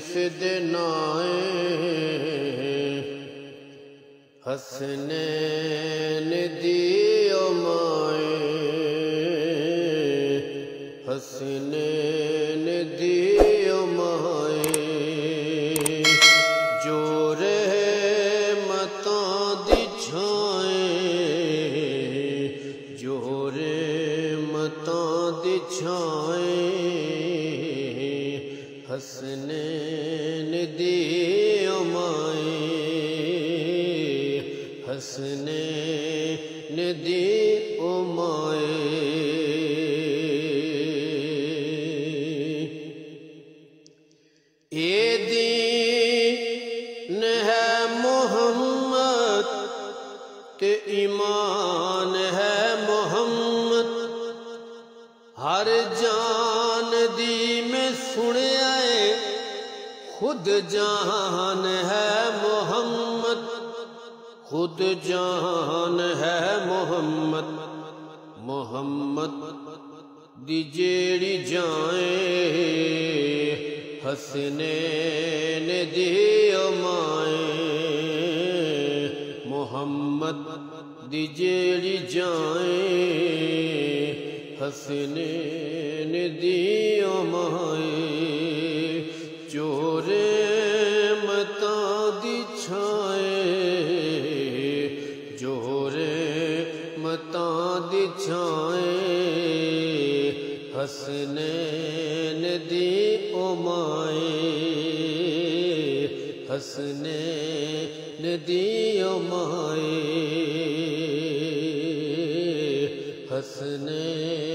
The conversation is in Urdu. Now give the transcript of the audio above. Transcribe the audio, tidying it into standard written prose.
فدنائیں حسنین دیو مائیں حسنین دیو مائیں جو رحمتاں دی چھائیں جو رحمتاں دی چھائیں حسنین دیو مائیں حسنین دیو مائیں اے دین ہے محمد تے ایمان ہے محمد ہر جان دی میں سنیا ہے خود جان ہے محمد خود جان ہے محمد محمد دی جیڑی جائیں حسنین دیو مائیں محمد دی جیڑی جائیں حسنین دیو مائیں جو رحمتاں دی چھائیں جو رحمتاں دی چھائیں حسنین دیو مائیں حسنین دیو مائیں حسنین